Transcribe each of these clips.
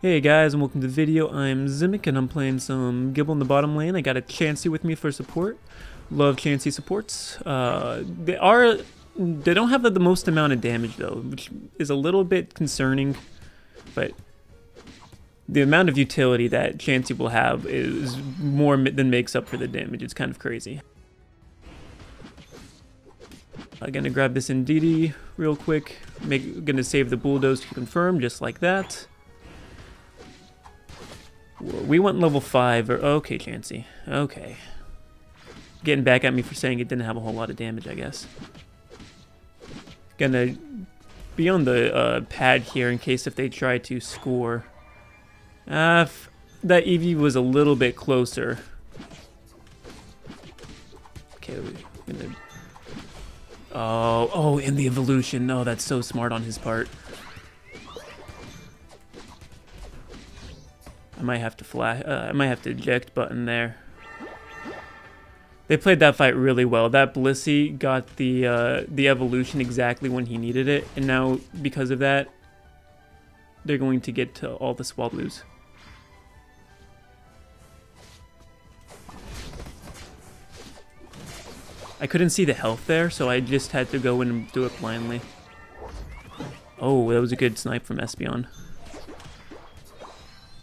Hey guys, and welcome to the video. I'm Zimic and I'm playing some Gibble in the bottom lane. I got a Chansey with me for support. Love Chansey supports. They don't have the most amount of damage though, which is a little bit concerning, but the amount of utility that Chansey will have is more than makes up for the damage. It's kind of crazy. I'm gonna grab this Indeedee real quick. Gonna save the Bulldoze to confirm, just like that. We went level 5, or okay, Chansey. Okay. Getting back at me for saying it didn't have a whole lot of damage, I guess. Gonna be on the pad here in case if they try to score. That EV was a little bit closer. Okay, we're gonna... Oh, and the evolution. No, that's so smart on his part. I might have to I might have to eject button there. They played that fight really well. That Blissey got the evolution exactly when he needed it, and now because of that, they're going to get to all the Swablues. I couldn't see the health there, so I just had to go in and do it blindly. Oh, that was a good snipe from Espeon.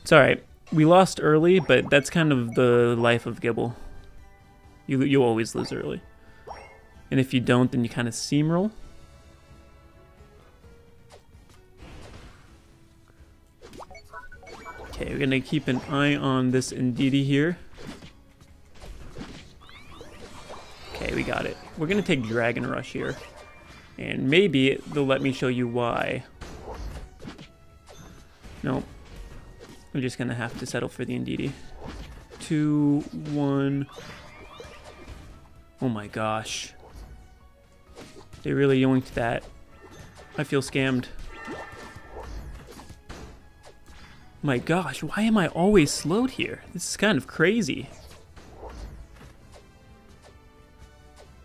It's alright. We lost early, but that's kind of the life of Gibble. You always lose early. And if you don't, then you kind of steamroll. Okay, we're gonna keep an eye on this Indeedee here. Okay, we got it. We're gonna take Dragon Rush here. And maybe they'll let me show you why. Nope. I'm just gonna have to settle for the Indeedee. 2, 1. Oh my gosh. They really yoinked that. I feel scammed. My gosh, why am I always slowed here? This is kind of crazy.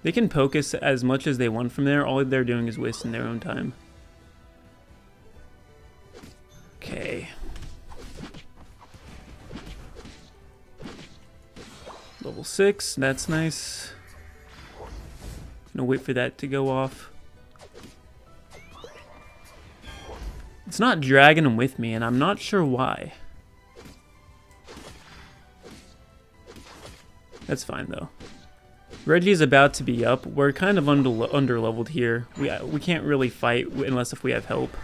They can poke us as much as they want from there. All they're doing is wasting their own time. Okay. Level 6, that's nice. Gonna wait for that to go off. It's not dragging him with me, and I'm not sure why. That's fine though. Reggie's about to be up. We're kind of under leveled here. We can't really fight unless if we have help.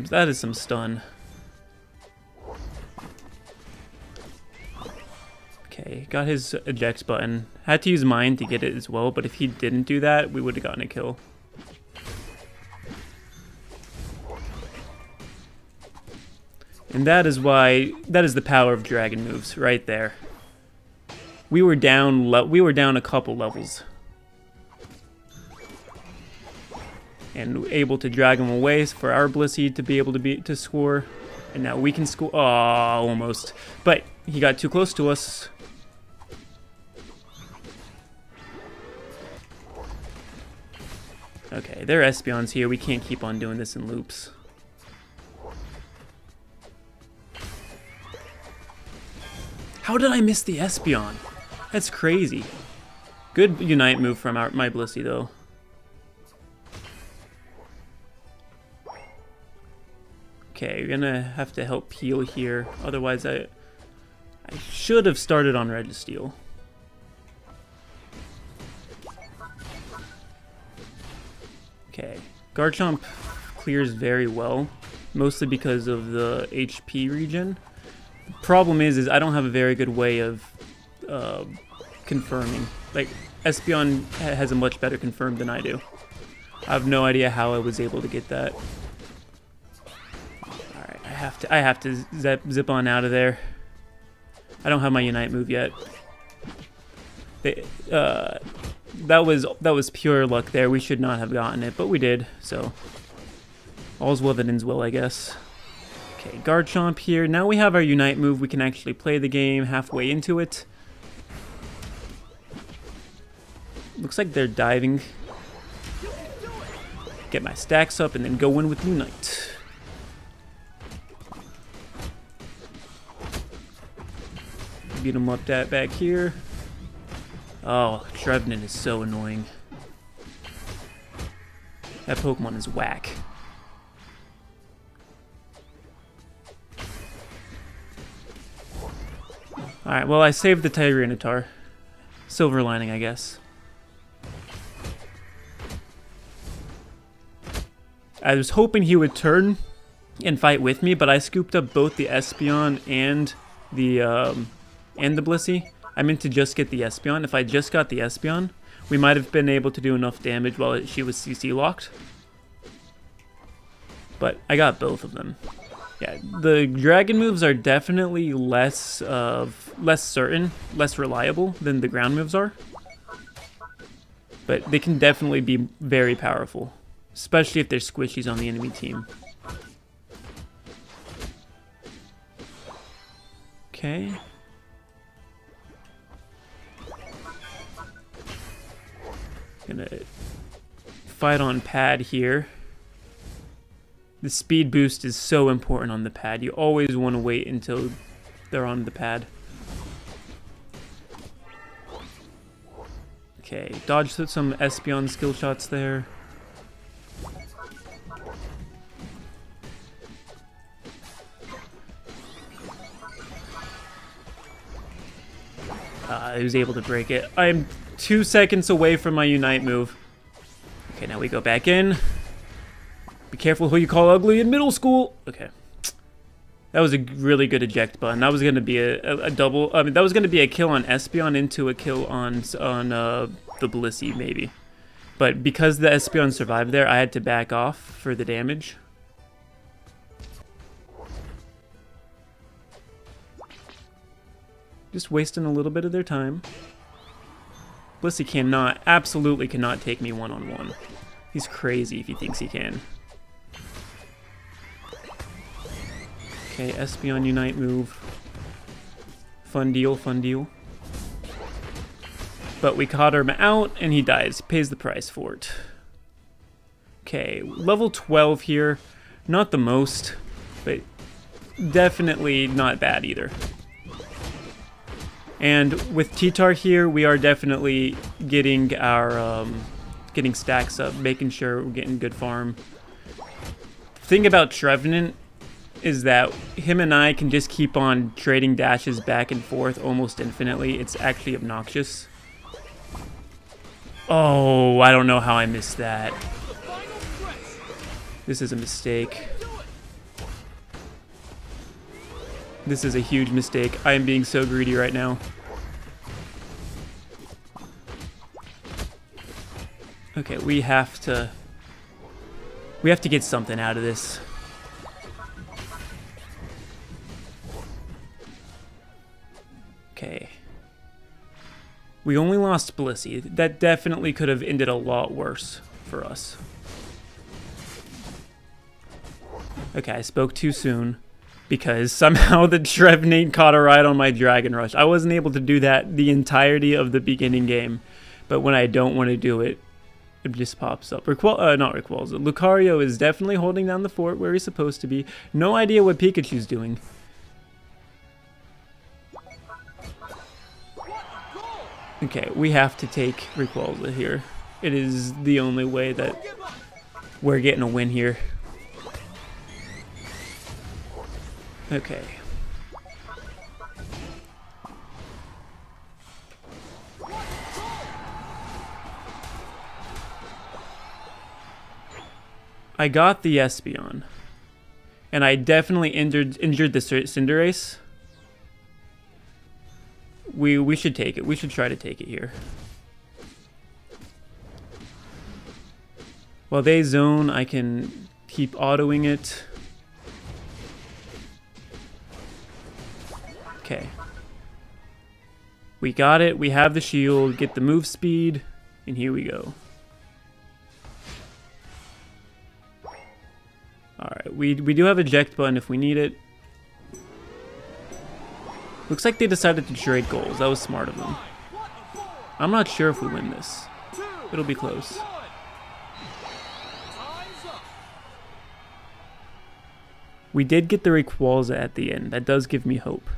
That is some stun. Okay, got his eject button. Had to use mine to get it as well, but if he didn't do that, we would have gotten a kill. And that is the power of dragon moves right there. We were down a couple levels. And able to drag him away for our Blissey to be able to score. And now we can score. Oh, almost. But he got too close to us. Okay, their Espeon's here. We can't keep on doing this in loops. How did I miss the Espeon? That's crazy. Good Unite move from my Blissey, though. Okay, you're gonna have to help peel here. Otherwise, I should have started on Registeel. Okay, Garchomp clears very well, mostly because of the HP regen. The problem is I don't have a very good way of confirming. Like, Espeon has a much better confirm than I do. I have no idea how I was able to get that. Alright, I have to zip on out of there. I don't have my Unite move yet. That was pure luck there. We should not have gotten it, but we did, so all's well that ends well, I guess. Okay, Garchomp here. Now we have our Unite move. We can actually play the game halfway into it. Looks like they're diving. get my stacks up, and then go in with Unite. Beat him up that back here. Oh, Trevenant is so annoying. That Pokemon is whack. Alright, well I saved the Tyranitar. Silver lining, I guess. I was hoping he would turn and fight with me, but I scooped up both the Espeon and the Blissey. I meant to just get the Espeon. If I just got the Espeon, we might have been able to do enough damage while she was CC locked. But I got both of them. Yeah, the dragon moves are definitely less certain, less reliable than the ground moves are. But they can definitely be very powerful, especially if there's squishies on the enemy team. Okay. Gonna fight on pad here. The speed boost is so important on the pad. You always want to wait until they're on the pad. Okay, dodge some Espeon skill shots there. I was able to break it. I'm 2 seconds away from my Unite move. Okay, now we go back in. Be careful who you call ugly in middle school. Okay. That was a really good eject button. That was going to be a double. I mean, that was going to be a kill on Espeon into a kill on the Blissey, maybe. But because the Espeon survived there, I had to back off for the damage. Just wasting a little bit of their time. Blissey absolutely cannot take me one-on-one. He's crazy if he thinks he can. Okay, Espeon Unite move. Fun deal, fun deal. But we caught him out, and he dies. Pays the price for it. Okay, level 12 here. Not the most, but definitely not bad either. And with T-Tar here, we are definitely getting our getting stacks up, making sure we're getting good farm. The thing about Trevenant is that him and I can just keep on trading dashes back and forth almost infinitely. It's actually obnoxious. Oh, I don't know how I missed that. This is a mistake. This is a huge mistake. I am being so greedy right now. Okay, we have to get something out of this. Okay. We only lost Blissey. That definitely could have ended a lot worse for us. Okay, I spoke too soon. Because somehow the Trevenant caught a ride on my Dragon Rush. I wasn't able to do that the entirety of the beginning game. But when I don't want to do it, it just pops up. Not Rayquaza. Lucario is definitely holding down the fort where he's supposed to be. No idea what Pikachu's doing. Okay, we have to take Rayquaza here. It is the only way that we're getting a win here. Okay. I got the Espeon. And I definitely injured the Cinderace. We should take it. We should try to take it here. While they zone, I can keep autoing it. Okay. We got it. We have the shield. Get the move speed. And here we go. Alright. We do have eject button if we need it. Looks like they decided to trade goals. That was smart of them. I'm not sure if we win this. It'll be close. We did get the Rayquaza at the end. That does give me hope.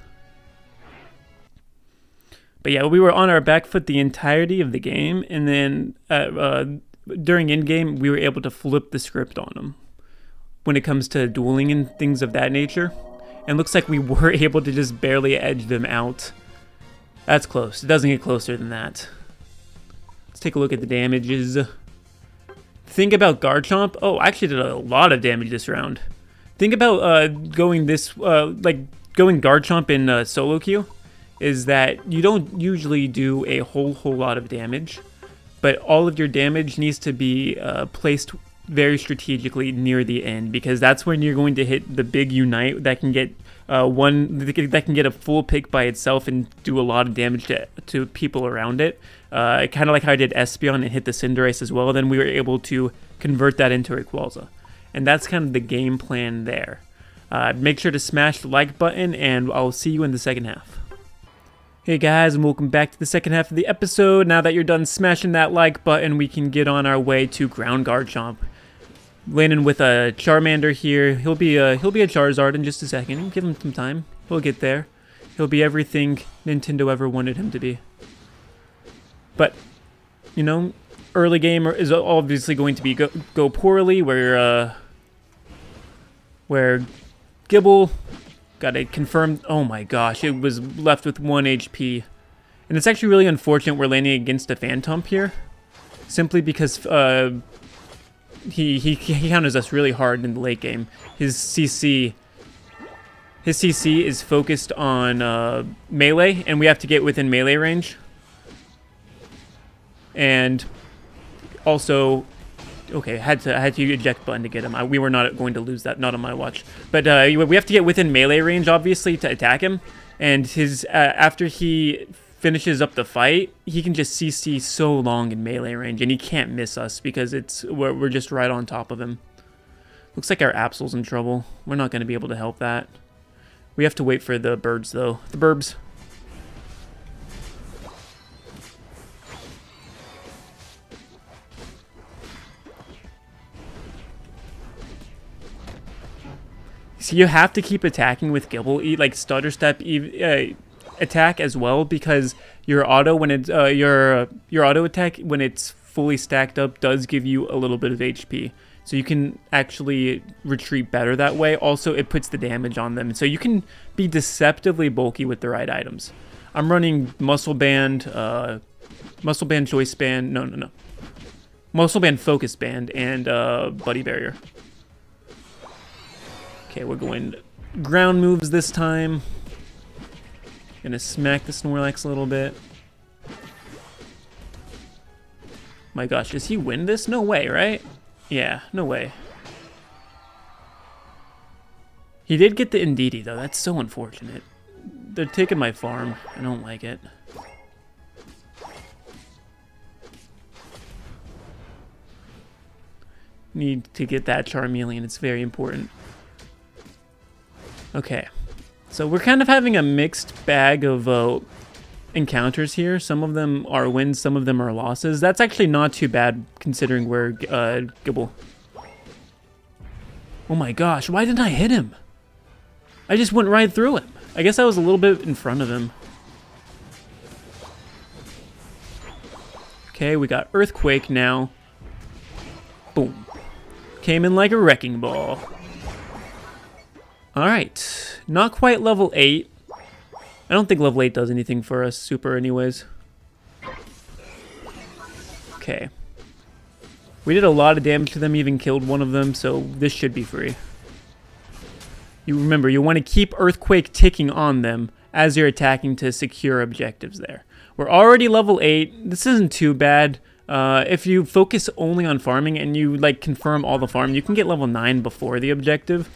But yeah, we were on our back foot the entirety of the game, and then during in-game, we were able to flip the script on them when it comes to dueling and things of that nature. And looks like we were able to just barely edge them out. That's close. It doesn't get closer than that. Let's take a look at the damages. Think about Garchomp. Oh, I actually did a lot of damage this round. Think about going Garchomp in solo queue. Is that you don't usually do a whole lot of damage, but all of your damage needs to be placed very strategically near the end, because that's when you're going to hit the big Unite that can get a full pick by itself and do a lot of damage to people around it. Kind of like how I did Espeon and hit the Cinderace as well. Then we were able to convert that into Rayquaza, and that's kind of the game plan there. Make sure to smash the like button, and I'll see you in the second half. Hey guys, and welcome back to the second half of the episode. Now that you're done smashing that like button, we can get on our way to ground Garchomp. Landing with a Charmander here. He'll be a Charizard in just a second. Give him some time. He'll get there. He'll be everything Nintendo ever wanted him to be. But, you know, early game is obviously going to be go poorly, where Gible got a confirmed. Oh my gosh, it was left with 1 HP. And it's actually really unfortunate we're landing against a Phantomp here, simply because he counters us really hard in the late game. His CC is focused on melee, and we have to get within melee range. And also, okay, I had to eject button to get him. We were not going to lose that, not on my watch. But we have to get within melee range, obviously, to attack him. And his after he finishes up the fight, he can just CC so long in melee range, and he can't miss us because we're just right on top of him. Looks like our Absol's in trouble. We're not going to be able to help that. We have to wait for the birds, though. The burbs. So you have to keep attacking with Gible, like stutter step attack as well, because your auto when it's your auto attack when it's fully stacked up does give you a little bit of HP. So you can actually retreat better that way. Also, it puts the damage on them, so you can be deceptively bulky with the right items. I'm running Muscle Band, Choice Band, no, Muscle Band, Focus Band, and Buddy Barrier. Okay, we're going ground moves this time. Gonna smack the Snorlax a little bit. My gosh, does he win this? No way, right? Yeah, no way. He did get the Indeedee, though. That's so unfortunate. They're taking my farm. I don't like it. Need to get that Charmeleon. It's very important. Okay, so we're kind of having a mixed bag of encounters here. Some of them are wins, some of them are losses. That's actually not too bad considering we're Gible. Oh my gosh, why didn't I hit him? I just went right through him. I guess I was a little bit in front of him. Okay, we got Earthquake now. Boom. Came in like a wrecking ball. Alright, not quite level 8. I don't think level 8 does anything for us super anyways. Okay. We did a lot of damage to them, even killed one of them, so this should be free. You remember, you want to keep Earthquake ticking on them as you're attacking to secure objectives there. We're already level 8. This isn't too bad. If you focus only on farming and you like confirm all the farm, you can get level 9 before the objective.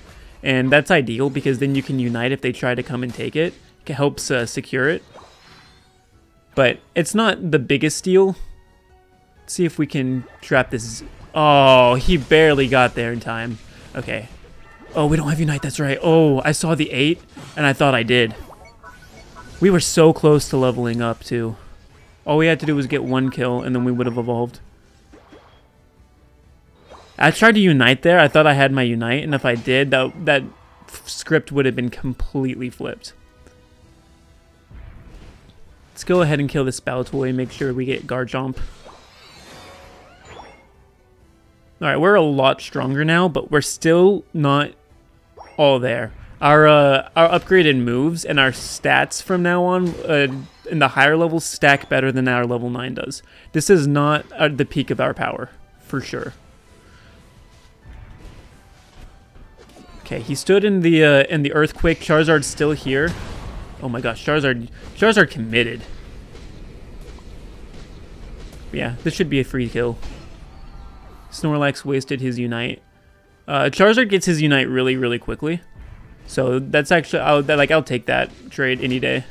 And that's ideal because then you can unite if they try to come and take it. It helps secure it. But it's not the biggest deal. Let's see if we can trap this. Oh, he barely got there in time. Okay. Oh, we don't have unite, that's right. Oh, I saw the 8 and I thought I did. We were so close to leveling up too. All we had to do was get 1 kill and then we would have evolved. I tried to unite there. I thought I had my unite, and if I did, that script would have been completely flipped. Let's go ahead and kill this Baltoy, make sure we get Garchomp. Alright, we're a lot stronger now, but we're still not all there. Our upgraded moves and our stats from now on in the higher levels stack better than our level 9 does. This is not the peak of our power, for sure. Okay, he stood in the earthquake. Charizard's still here. Oh my gosh, Charizard committed. Yeah, this should be a free kill. Snorlax wasted his Unite. Charizard gets his Unite really, really quickly. So that's actually, I'll take that trade any day.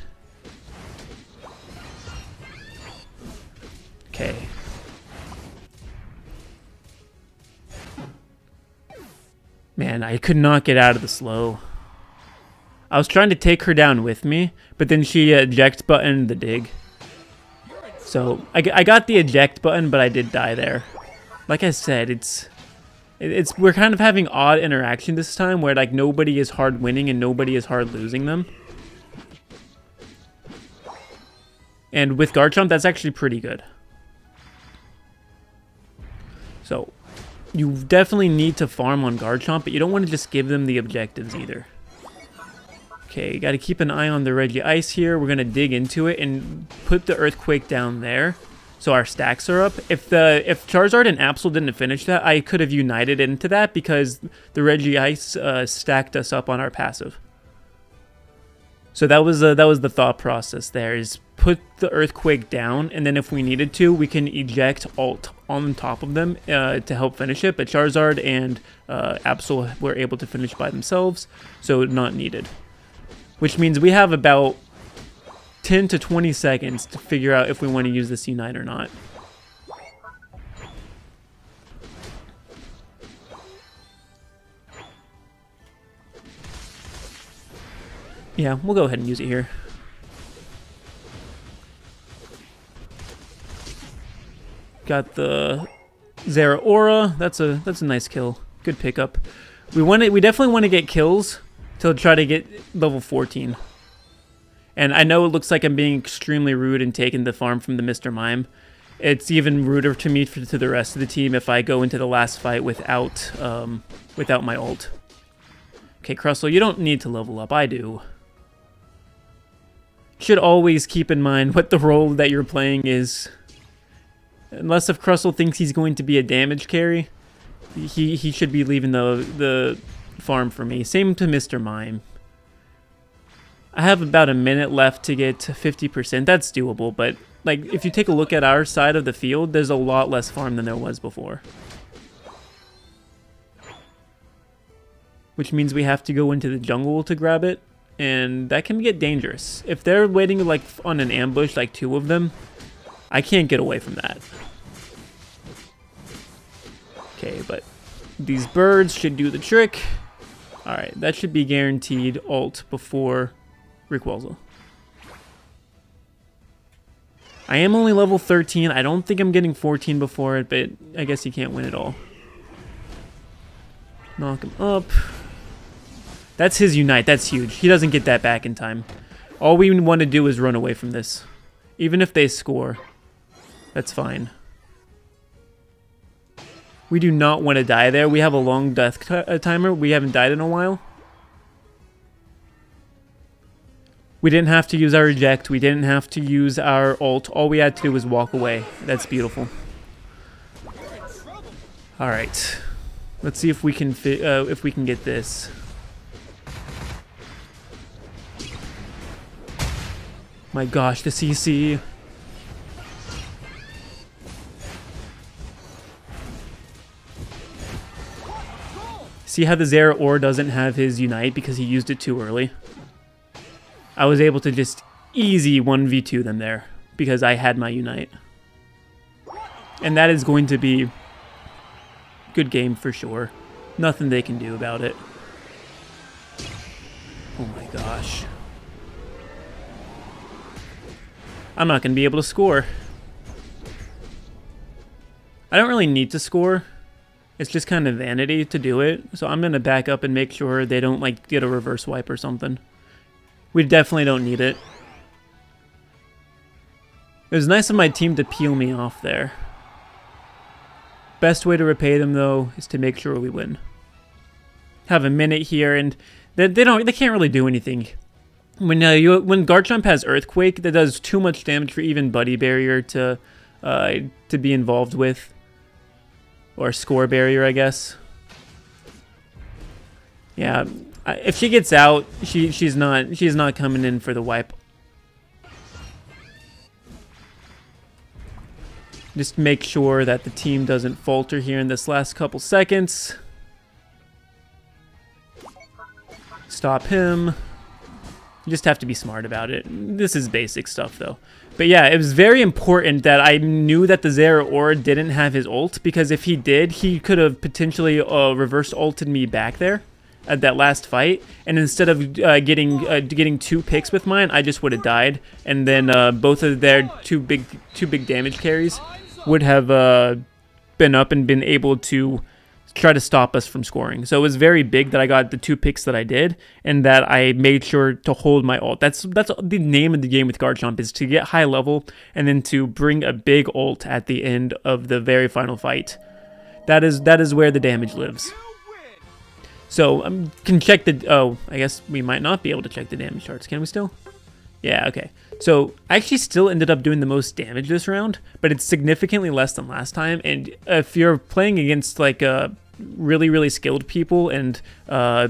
Okay. Man, I could not get out of the slow. I was trying to take her down with me, but then she eject buttoned the dig. So I got the eject button, but I did die there. Like I said, we're kind of having odd interaction this time, where like nobody is hard winning and nobody is hard losing them. And with Garchomp, that's actually pretty good. So you definitely need to farm on Garchomp, but you don't want to just give them the objectives either. Okay, got to keep an eye on the Regice here. We're going to dig into it and put the Earthquake down there so our stacks are up. If Charizard and Absol didn't finish that, I could have united into that because the Regice stacked us up on our passive. So that was the thought process there, is put the Earthquake down, and then if we needed to, we can eject Alt on top of them to help finish it. But Charizard and Absol were able to finish by themselves, so not needed. Which means we have about 10 to 20 seconds to figure out if we want to use this Unite or not. Yeah, we'll go ahead and use it here. Got the Zeraora. That's a nice kill. Good pickup. We definitely want to get kills to try to get level 14. And I know it looks like I'm being extremely rude and taking the farm from the Mr. Mime. It's even ruder to me to the rest of the team if I go into the last fight without my ult. Okay, Crustle, you don't need to level up. I do. Should always keep in mind what the role that you're playing is. Unless if Crustle thinks he's going to be a damage carry, he should be leaving the farm for me. Same to Mr. Mime. I have about a minute left to get to 50%. That's doable, but like if you take a look at our side of the field, there's a lot less farm than there was before. Which means we have to go into the jungle to grab it, and that can get dangerous. If they're waiting like on an ambush, like 2 of them, I can't get away from that. Okay, but these birds should do the trick. Alright, that should be guaranteed ult before Rayquaza. I am only level 13. I don't think I'm getting 14 before it, but I guess you can't win it all. Knock him up. That's his Unite. That's huge. He doesn't get that back in time. All we want to do is run away from this. Even if they score, that's fine. We do not want to die there. We have a long death timer. We haven't died in a while. We didn't have to use our eject. We didn't have to use our ult. All we had to do was walk away. That's beautiful. All right. Let's see if we can get this. My gosh, the CC. See how the Zeraora doesn't have his Unite because he used it too early? I was able to just easy 1v2 them there because I had my Unite. And that is going to be good game for sure. Nothing they can do about it. Oh my gosh. I'm not going to be able to score. I don't really need to score It's just kind of vanity to do it. So I'm going to back up and make sure they don't like get a reverse wipe or something. We definitely don't need it. It was nice of my team to peel me off there. Best way to repay them though is to make sure we win. Have a minute here, and they can't really do anything. When Garchomp has Earthquake, that does too much damage for even Buddy Barrier to be involved with, or Score Barrier, I guess. Yeah, if she gets out, she's not coming in for the wipe. Just make sure that the team doesn't falter here in this last couple seconds. Stop him. You just have to be smart about it. This is basic stuff, though. But yeah, it was very important that I knew that the Zeraora didn't have his ult, because if he did, he could have potentially reverse ulted me back there at that last fight, and instead of getting 2 picks with mine, I just would have died, and then both of their two big damage carries would have been up and been able to try to stop us from scoring. So it was very big that I got the 2 picks that I did, and that I made sure to hold my ult. That's the name of the game with Garchomp, is to get high level and then to bring a big ult at the end of the very final fight. That is where the damage lives. So can check the, oh, I guess we might not be able to check the damage charts. Can we still? Yeah, okay. So I actually still ended up doing the most damage this round, but it's significantly less than last time. And if you're playing against like really skilled people and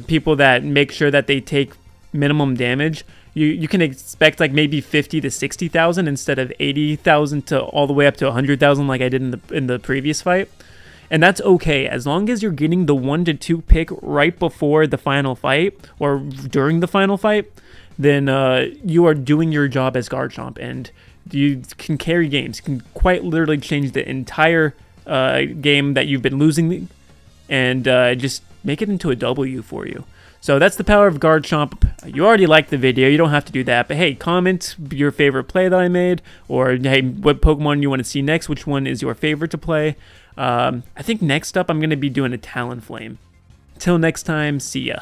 people that make sure that they take minimum damage, you can expect like maybe 50 to 60,000 instead of 80,000 to all the way up to 100,000 like I did in the previous fight. And that's okay, as long as you're getting the 1 to 2 pick right before the final fight or during the final fight, then you are doing your job as Garchomp, and you can carry games. You can quite literally change the entire game that you've been losing and just make it into a W for you. So that's the power of Garchomp. You already liked the video, you don't have to do that, but hey, comment your favorite play that I made, or hey, what Pokemon you want to see next, which one is your favorite to play. I think next up I'm going to be doing a Talonflame. Till next time, see ya.